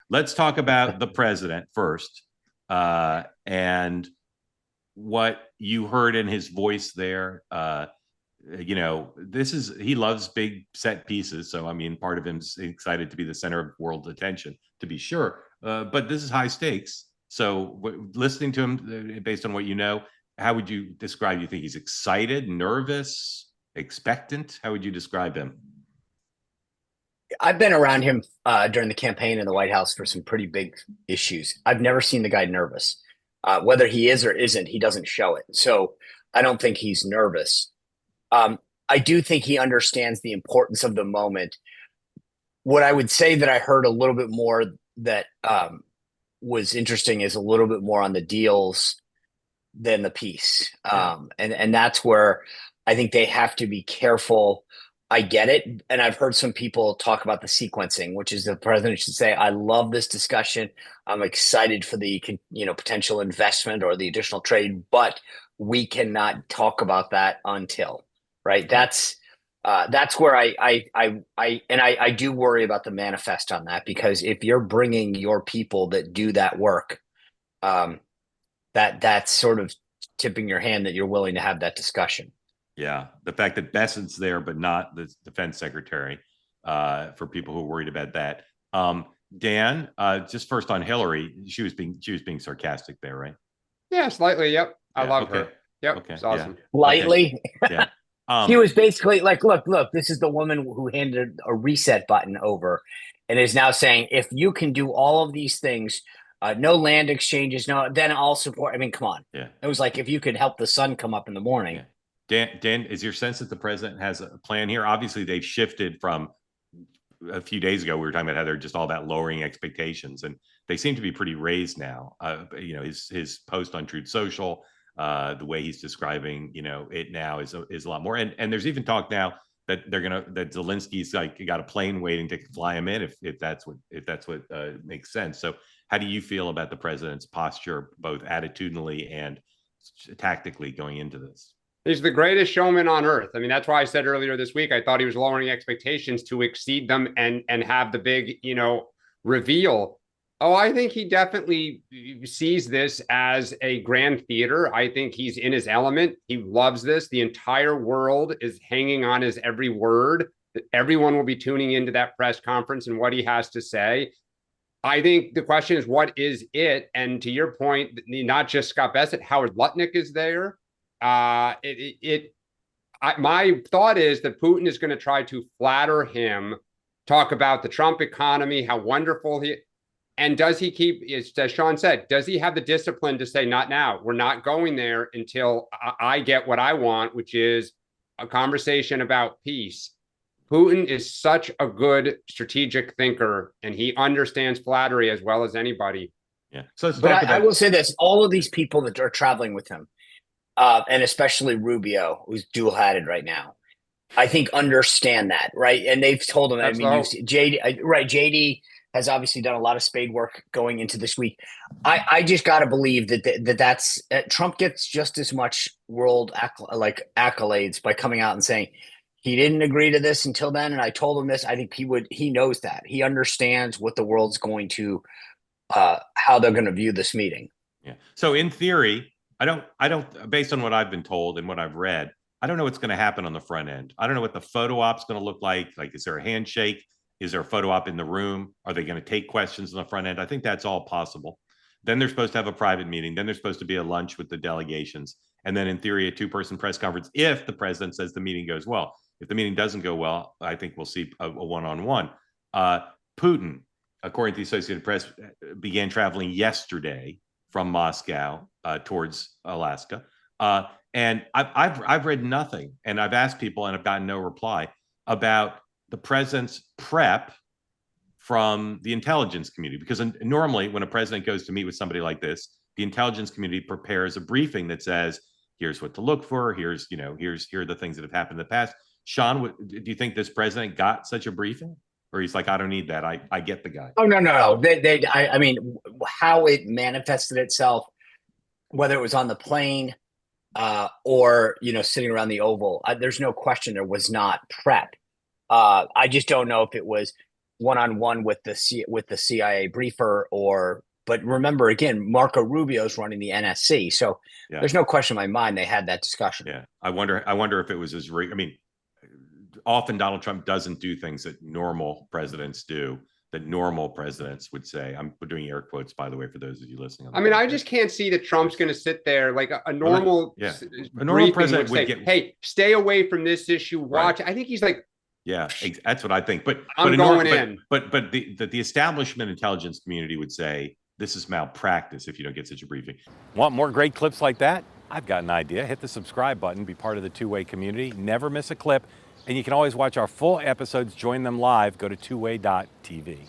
let's talk about the president first, and what you heard in his voice there. He loves big set pieces. So, I mean, part of him's excited to be the center of world attention, to be sure. But this is high stakes. So, listening to him, based on what you know, how would you describe? You think he's excited, nervous, expectant? How would you describe him? I've been around him during the campaign in the White House for some pretty big issues. I've never seen the guy nervous. Whether he is or isn't, he doesn't show it. So I don't think he's nervous. I do think he understands the importance of the moment. What I would say that I heard a little bit more that was interesting is a little bit more on the deals than the peace. And that's where I think they have to be careful. I get it. And I've heard some people talk about the sequencing, which is the president should say, I love this discussion. I'm excited for the potential investment or the additional trade, but we cannot talk about that until, right? That's where I do worry about the manifest on that, because if you're bringing your people that do that work, that's sort of tipping your hand that you're willing to have that discussion. Yeah, the fact that Bessent's there, but not the defense secretary, for people who are worried about that. Dan, just first on Hillary, she was being sarcastic there, right? Yeah, slightly. Yep, I Yeah, love okay. her. Yep, Okay, it's awesome. Lightly. Yeah. She was basically like, look, this is the woman who handed a reset button over and is now saying, if you can do all of these things, no land exchanges, then I'll support. I mean, come on. Yeah. It was like, if you could help the sun come up in the morning. Yeah. Dan, is your sense that the president has a plan here? Obviously, they've shifted from a few days ago. We were talking about how they're just all about lowering expectations, and they seem to be pretty raised now. His post on Truth Social, the way he's describing, it now is a lot more. And there's even talk now that that Zelensky's like got a plane waiting to fly him in if that's what makes sense. So, how do you feel about the president's posture, both attitudinally and tactically, going into this? He's the greatest showman on earth. I mean, that's why I said earlier this week, I thought he was lowering expectations to exceed them and have the big, reveal. Oh, I think he definitely sees this as a grand theater. I think he's in his element. He loves this. The entire world is hanging on his every word. Everyone will be tuning into that press conference and what he has to say. I think the question is, what is it? And to your point, not just Scott Bessent, Howard Lutnick is there. My thought is that Putin is going to try to flatter him, talk about the Trump economy, how wonderful and does he keep, as Sean said, does he have the discipline to say, not now, we're not going there until I get what I want, which is a conversation about peace. Putin is such a good strategic thinker, and he understands flattery as well as anybody. Yeah. So I will say this, all of these people that are traveling with him, and especially Rubio, who's dual-hatted right now, I think understand that, right? And they've told him, JD has obviously done a lot of spade work going into this week. I just got to believe that's Trump gets just as much world accolades by coming out and saying he didn't agree to this until then, and I told him this. I think he knows that. He understands what the world's going to, how they're going to view this meeting. Yeah. So in theory, I don't, based on what I've been told and what I've read, I don't know what's going to happen on the front end. I don't know what the photo op's going to look like. Like, is there a handshake? Is there a photo op in the room? Are they going to take questions on the front end? I think that's all possible. Then they're supposed to have a private meeting. Then there's supposed to be a lunch with the delegations. And then in theory, a 2-person press conference if the president says the meeting goes well. If the meeting doesn't go well, I think we'll see a one-on-one. Putin, according to the Associated Press, began traveling yesterday from Moscow towards Alaska. And I've read nothing, and I've asked people and I've gotten no reply about the president's prep from the intelligence community. Because normally when a president goes to meet with somebody like this, the intelligence community prepares a briefing that says, here's what to look for. Here are the things that have happened in the past. Sean, do you think this president got such a briefing? Or he's like, I don't need that. I get the guy. Oh, no. I mean, how it manifested itself, whether it was on the plane or, sitting around the Oval, there's no question there was not prep. I just don't know if it was one-on-one with the CIA briefer, but remember again, Marco Rubio's running the NSC, so there's no question in my mind they had that discussion. Yeah, I wonder if it was as I mean, often Donald Trump doesn't do things that normal presidents do, that normal presidents would say. I'm doing air quotes, by the way, for those of you listening. I mean, I just can't see that Trump's going to sit there like a normal, a normal president would say, hey, stay away from this issue. Watch. Right. I think he's like, yeah, that's what I think. But I'm going in. But the establishment intelligence community would say this is malpractice if you don't get such a briefing. Want more great clips like that? I've got an idea. Hit the subscribe button, be part of the Two-Way community, never miss a clip, and you can always watch our full episodes, join them live, go to twoway.tv.